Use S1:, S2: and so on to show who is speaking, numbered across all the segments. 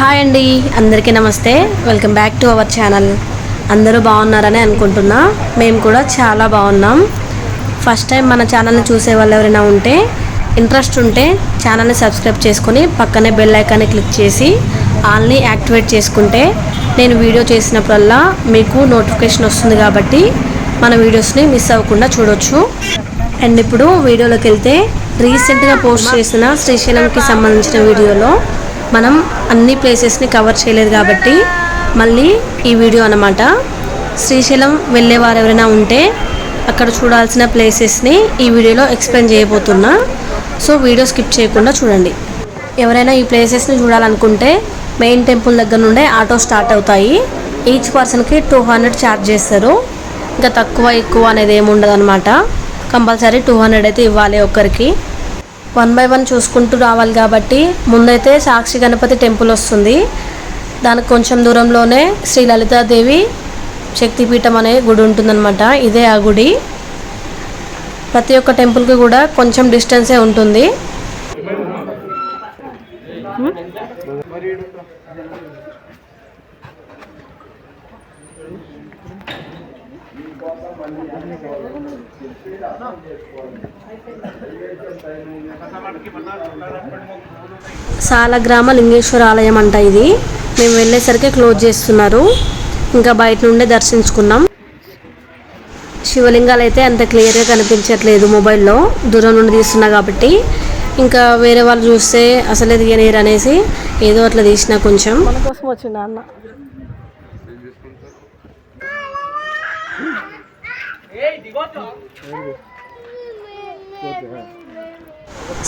S1: Hi అండి, అందరికీ నమస్తే. Welcome back to our channel. అందరూ బాగున్నారని అనుకుంటున్నా. మేము కూడా చాలా బాగున్నాం. ఫస్ట్ టైం మన ఛానల్ని చూసే వాళ్ళు ఎవరైనా ఉంటే ఇంట్రెస్ట్ ఉంటే ఛానల్ని సబ్స్క్రైబ్ చేసుకొని పక్కనే బెల్ ఐకాన్ని క్లిక్ చేసి ఆల్ని యాక్టివేట్ చేసుకుంటే నేను వీడియో చేసినప్పుడల్లా మీకు నోటిఫికేషన్ వస్తుంది కాబట్టి మన వీడియోస్ని మిస్ అవ్వకుండా చూడొచ్చు. అండ్ ఇప్పుడు వీడియోలోకి వెళ్తే, రీసెంట్గా పోస్ట్ చేసిన శ్రీశైలంకి సంబంధించిన వీడియోలో మనం అన్ని ప్లేసెస్ని కవర్ చేయలేదు కాబట్టి మళ్ళీ ఈ వీడియో అన్నమాట. శ్రీశైలం వెళ్ళేవారు ఎవరైనా ఉంటే అక్కడ చూడాల్సిన ప్లేసెస్ని ఈ వీడియోలో ఎక్స్ప్లెయిన్ చేయబోతున్నా. సో వీడియో స్కిప్ చేయకుండా చూడండి. ఎవరైనా ఈ ప్లేసెస్ని చూడాలనుకుంటే మెయిన్ టెంపుల్ దగ్గర నుండే ఆటో స్టార్ట్ అవుతాయి. ఈచ్ పర్సన్కి 200 ఛార్జ్ చేస్తారు. ఇంకా తక్కువ ఎక్కువ అనేది ఏమి ఉండదు అనమాట. కంపల్సరీ 200 అయితే ఇవ్వాలి ఒక్కరికి. 1 by 1 చూసుకుంటూ రావాలి కాబట్టి ముందైతే సాక్షి గణపతి టెంపుల్ వస్తుంది. దానికి కొంచెం దూరంలోనే శ్రీ లలితాదేవి శక్తిపీఠం అనే గుడి ఉంటుందన్నమాట. ఇదే ఆ గుడి. ప్రతి ఒక్క టెంపుల్కి కూడా కొంచెం డిస్టెన్సే ఉంటుంది. సాలగ్రామ లింగేశ్వర ఆలయం అంట ఇది. మేము వెళ్ళేసరికి క్లోజ్ చేస్తున్నారు. ఇంకా బయట నుండే దర్శించుకున్నాం. శివలింగాలు అయితే అంత క్లియర్గా కనిపించట్లేదు మొబైల్లో, దూరం నుండి తీస్తున్నా కాబట్టి. ఇంకా వేరే వాళ్ళు చూస్తే అసలే తీయలేరు అనేసి ఏదో అట్లా తీసిన. కొంచెం మన కోసం వచ్చిండు అన్న.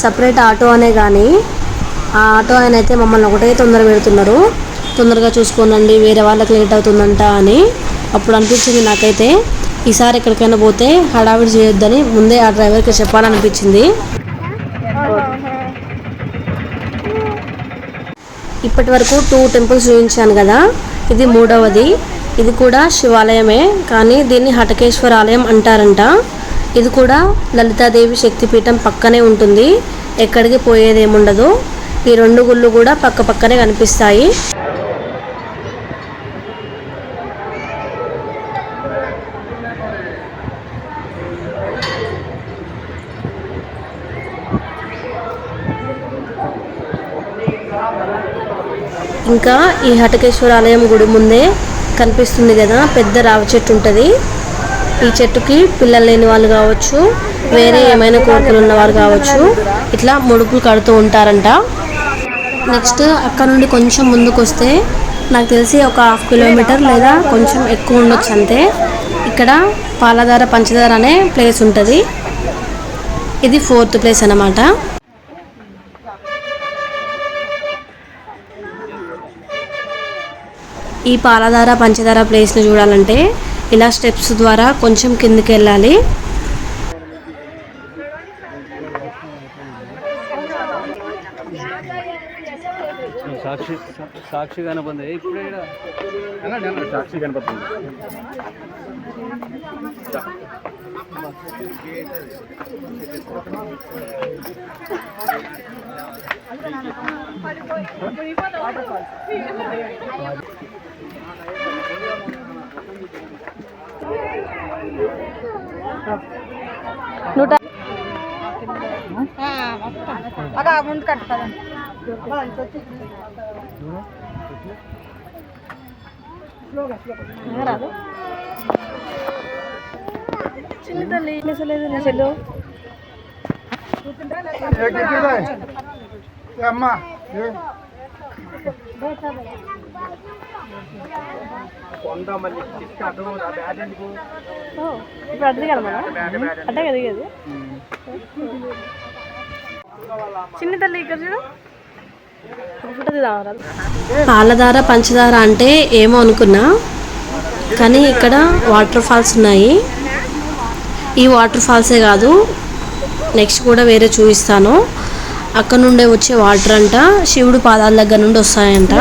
S1: సపరేట్ ఆటో అనే కానీ ఆ ఆటో ఆయన అయితే మమ్మల్ని ఒకటే తొందర పెడుతున్నారు. తొందరగా చూసుకోనండి, వేరే వాళ్ళకి లేట్ అవుతుందంట అని. అప్పుడు అనిపించింది నాకైతే, ఈసారి ఎక్కడికైనా పోతే హడావిడి చేయొద్దని ముందే ఆ డ్రైవర్కి చెప్పాలనిపించింది. ఇప్పటి వరకు 2 టెంపుల్స్ చూపించాను కదా, ఇది 3వది. ఇది కూడా శివాలయమే, కానీ దీన్ని హటకేశ్వర ఆలయం అంటారంట. ఇది కూడా లలితాదేవి శక్తిపీఠం పక్కనే ఉంటుంది. ఎక్కడికి పోయేదేముండదు. ఈ 2 గుళ్ళు కూడా పక్క పక్కనే కనిపిస్తాయి. ఇంకా ఈ హటకేశ్వర ఆలయం గుడి ముందే కనిపిస్తుంది కదా, పెద్ద రావి చెట్టు ఉంటుంది. ఈ చెట్టుకి పిల్లలు లేని వాళ్ళు కావచ్చు, వేరే ఏమైనా కోరికలు ఉన్నవారు కావచ్చు, ఇట్లా ముడుపులు కడుతూ ఉంటారంట. నెక్స్ట్ అక్కడ నుండి కొంచెం ముందుకు వస్తే నాకు తెలిసి ఒక 1/2 కిలోమీటర్ లేదా కొంచెం ఎక్కువ ఉండొచ్చు అంతే. ఇక్కడ పాలధార పంచదార అనే ప్లేస్ ఉంటుంది. ఇది 4th ప్లేస్ అన్నమాట. ఈ పాలధార పంచదార ప్లేస్ని చూడాలంటే ఇలా స్టెప్స్ ద్వారా కొంచెం కిందికి వెళ్ళాలి.
S2: సాక్షి గణపతి ఇప్పుడే సాక్షి గణపతి
S3: ముందు కట్టాలి. చిన్న తల్లి చెల్లు
S4: అమ్మా
S1: ఇప్పుడు అడ్డది కదా మన అడ్డే కదా ఇది చిన్న తల్లి. ఇక్కడ చూడు, పాలధార పంచదార అంటే ఏమో అనుకున్నా, కానీ ఇక్కడ వాటర్ ఫాల్స్ ఉన్నాయి. ఈ వాటర్ ఫాల్సే కాదు, నెక్స్ట్ కూడా వేరే చూపిస్తాను. అక్కడ నుండే వచ్చే వాటర్ అంట శివుడు పాదాల దగ్గర నుండి వస్తాయంట.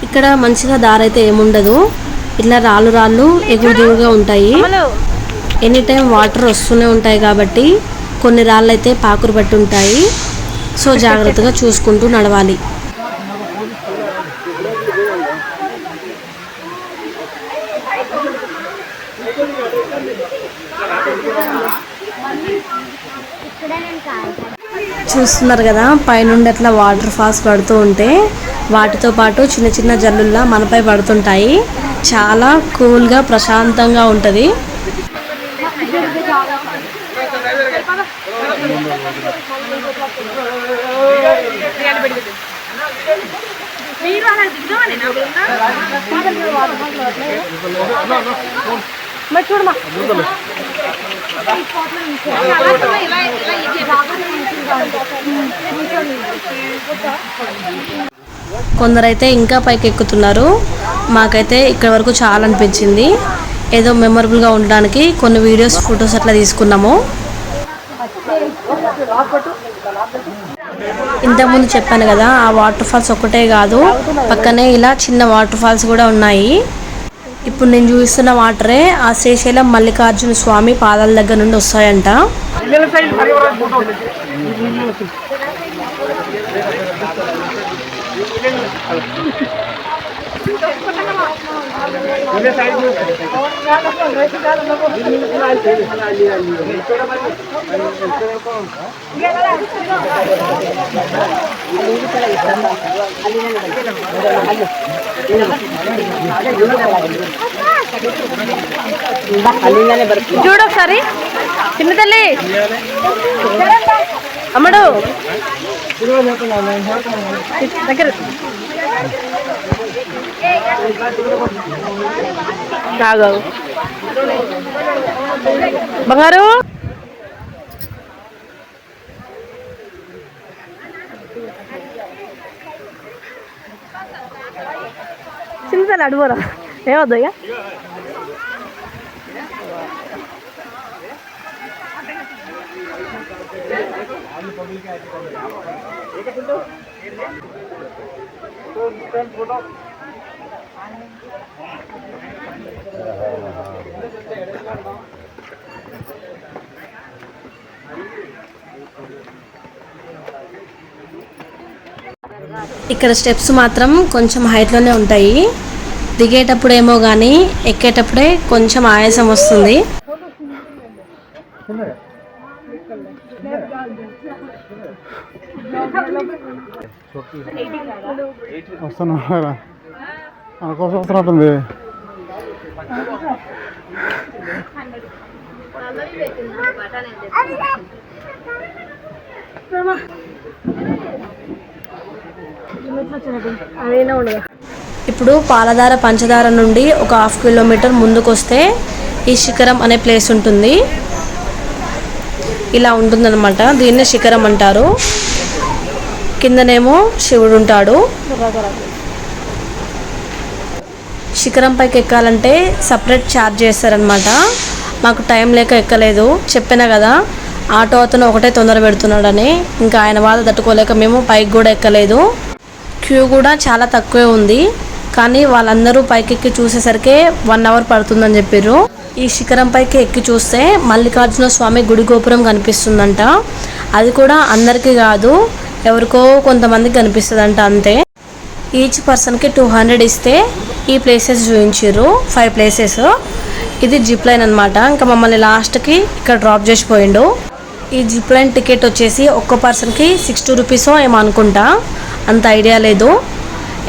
S1: ఇక్కడ మంచిగా దారి అయితే ఏముండదు. ఇట్లా రాళ్ళు రాళ్ళు ఎగురుగా ఉంటాయి. ఎనీ టైం వాటర్ వస్తూనే ఉంటాయి కాబట్టి కొన్ని రాళ్ళు అయితే పాకురు పట్టి ఉంటాయి. సో జాగ్రత్తగా చూసుకుంటూ నడవాలి. చూస్తున్నారు కదా, పైనుండి అట్లా వాటర్ ఫాల్స్ పడుతూ ఉంటే వాటితో పాటు చిన్న చిన్న జల్లుల్లా మనపై పడుతుంటాయి. చాలా కూల్గా ప్రశాంతంగా ఉంటుంది.
S3: చూడమా
S1: కొందరైతే ఇంకా పైకి ఎక్కుతున్నారు. మాకైతే ఇక్కడ వరకు చాలా అనిపించింది. ఏదో మెమొరబుల్గా ఉండడానికి కొన్ని వీడియోస్ ఫొటోస్ అట్లా తీసుకున్నాము. ఇంతకుముందు చెప్పాను కదా, ఆ వాటర్ ఫాల్స్ ఒక్కటే కాదు, పక్కనే ఇలా చిన్న వాటర్ ఫాల్స్ కూడా ఉన్నాయి. ఇప్పుడు నేను చూపిస్తున్న వాటరే ఆ శ్రీశైలం మల్లికార్జున స్వామి పాదాల దగ్గర నుండి వస్తాయంట.
S3: చూడు ఒకసారి చిన్న తల్లి అమ్మడు దగ్గర బంగారు చిన్న తల్లి అడుగురా ఏమవుద్దు ఇక
S1: ఇక్కడ స్టెప్స్ మాత్రం కొంచెం హైట్లోనే ఉంటాయి. దిగేటప్పుడేమో కానీ ఎక్కేటప్పుడే కొంచెం ఆయాసం వస్తుంది.
S2: వస్తున్నారా మన కోసం వస్తున్నట్టుంది. ఇప్పుడు పాలధార పంచదార నుండి ఒక 1/2 కిలోమీటర్ ముందుకు వస్తే ఈ శిఖరం అనే ప్లేస్ ఉంటుంది. ఇలా ఉంటుందన్నమాట. దీన్నే శిఖరం అంటారు. కిందనేమో శివుడు ఉంటాడు. శిఖరం పైకి ఎక్కాలంటే సపరేట్ ఛార్జ్ చేస్తారనమాట. మాకు టైం లేక ఎక్కలేదు. చెప్పినా కదా, ఆటో అతను ఒకటే తొందర పెడుతున్నాడని. ఇంకా ఆయన బాధ తట్టుకోలేక మేము పైకి కూడా ఎక్కలేదు. క్యూ కూడా చాలా తక్కువే ఉంది. కానీ వాళ్ళందరూ పైకి ఎక్కి చూసేసరికి 1 అవర్ పడుతుందని చెప్పారు. ఈ శిఖరం పైకి ఎక్కి చూస్తే మల్లికార్జున స్వామి గుడి గోపురం కనిపిస్తుందంట. అది కూడా అందరికీ కాదు, ఎవరికో కొంతమందికి కనిపిస్తుందంట అంతే. ఈచ్ పర్సన్కి 200 ఇస్తే ఈ ప్లేసెస్ చూపించారు. 5 ప్లేసెస్. ఇది జిప్ లైన్ అనమాట. ఇంకా మమ్మల్ని లాస్ట్కి ఇక్కడ డ్రాప్ చేసిపోయిండు. ఈ జిప్ లైన్ టికెట్ వచ్చేసి ఒక్క పర్సన్కి 60 రూపీసో ఏమో అనుకుంటా, అంత ఐడియా లేదు.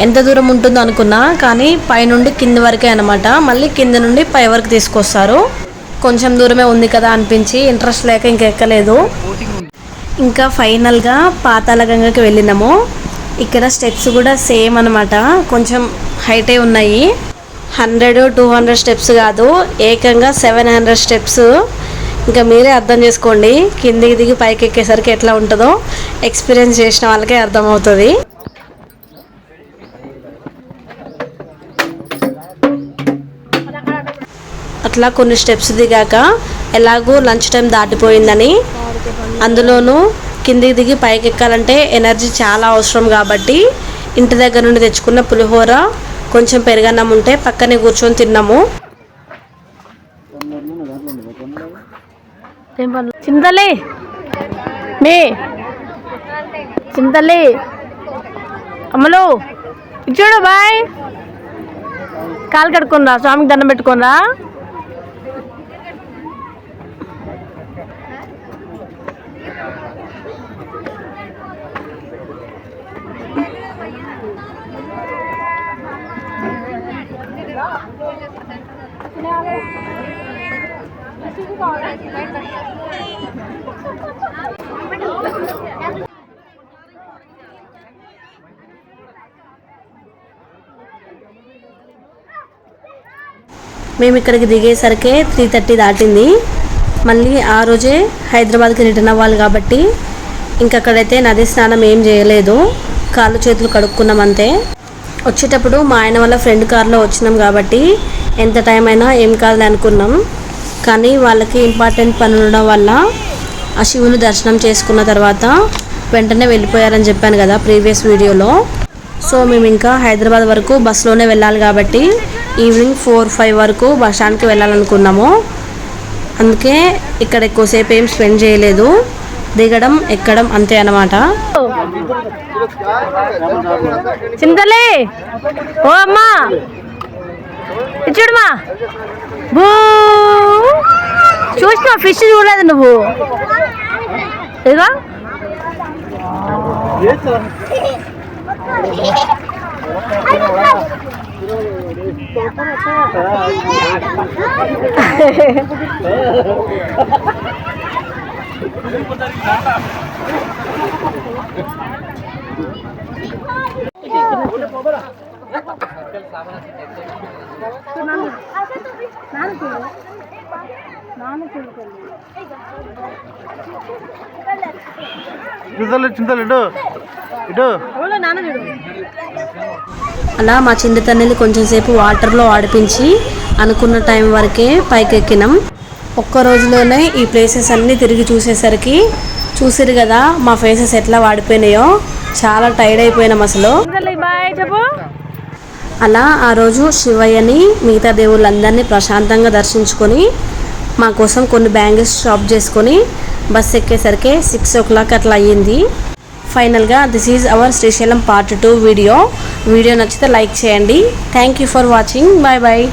S2: ఎంత దూరం ఉంటుందో అనుకున్నా, కానీ పైనుండి కింది వరకే అనమాట. మళ్ళీ కింద నుండి పై వరకు తీసుకొస్తారు. కొంచెం దూరమే ఉంది కదా అనిపించి ఇంట్రెస్ట్ లేక ఇంకెక్కలేదు. ఇంకా ఫైనల్గా పాతాళ గంగకి వెళ్ళినాము. ఇక్కడ స్టెప్స్ కూడా సేమ్ అనమాట, కొంచెం హైటే ఉన్నాయి. 100-200 స్టెప్స్ కాదు, ఏకంగా 700 స్టెప్స్. ఇంకా మీరే అర్థం చేసుకోండి కిందికి దిగి పైకి ఎక్కేసరికి ఎట్లా ఉంటుందో. ఎక్స్పీరియన్స్ చేసిన వాళ్ళకే అర్థమవుతుంది. అట్లా కొన్ని స్టెప్స్ దిగాక ఎలాగో లంచ్ టైం దాటిపోయిందని, అందులోనూ కిందికి దిగి పైకి ఎక్కాలంటే ఎనర్జీ చాలా అవసరం కాబట్టి ఇంటి దగ్గర నుండి తెచ్చుకున్న పులిహోర, కొంచెం పెరుగన్నం ఉంటే పక్కనే కూర్చొని తిన్నాము.
S3: చింతలి మీ చింతలి అమ్మలు చూడు బాయ్, కాలు కడుక్కునరా, స్వామికి దండం పెట్టుకునరా.
S2: మేము ఇక్కడికి దిగేసరికి 3:30 దాటింది. మళ్ళీ ఆ రోజే హైదరాబాద్కి రిటర్న్ అవ్వాలి కాబట్టి ఇంకక్కడైతే నది స్నానం ఏం చేయలేదు, కాళ్ళు చేతులు కడుక్కున్నాం అంతే. వచ్చేటప్పుడు మా ఆయన వాళ్ళ ఫ్రెండ్ కార్లో వచ్చినాం కాబట్టి ఎంత టైం అయినా ఏం కాదని అనుకున్నాం. కానీ వాళ్ళకి ఇంపార్టెంట్ పని ఉండడం వల్ల ఆ శివుని దర్శనం చేసుకున్న తర్వాత వెంటనే వెళ్ళిపోయారని చెప్పాను కదా ప్రీవియస్ వీడియోలో. సో మేము ఇంకా హైదరాబాద్ వరకు బస్సులోనే వెళ్ళాలి కాబట్టి ఈవినింగ్ 4-5 వరకు బస్ స్టాండ్కి వెళ్ళాలనుకున్నాము. అందుకే ఇక్కడ ఎక్కువసేపు ఏం స్పెండ్ చేయలేదు, దిగడం ఎక్కడం అంతే అన్నమాట.
S3: చింతలే ఓ అమ్మా చూడమా, బూ చూసినా ఫిష్ చూడలేదు నువ్వు. ఇదిగో
S2: అలా మా చింత తన్నెలు కొంచెం సేపు వాటర్లో ఆడిపించి అనుకున్న టైం వరకే పైకి ఎక్కినాం. ఒక్క రోజులోనే ఈ ప్లేసెస్ అన్నీ తిరిగి చూసేసరికి చూసిరు కదా మా ఫేసెస్ ఎట్లా వాడిపోయినాయో, చాలా టైర్డ్ అయిపోయినాం అసలు. అలా ఆ రోజు శివయ్యని మిగతా దేవుళ్ళందరినీ ప్రశాంతంగా దర్శించుకొని మా కోసం కొన్ని బ్యాంగిల్స్ షాప్ చేసుకొని బస్ ఎక్కేసరికి 6 o'clock అట్లా అయ్యింది. ఫైనల్గా this is our Srisailam part 2 video నచ్చితే లైక్ చేయండి. Thank you for watching. Bye bye.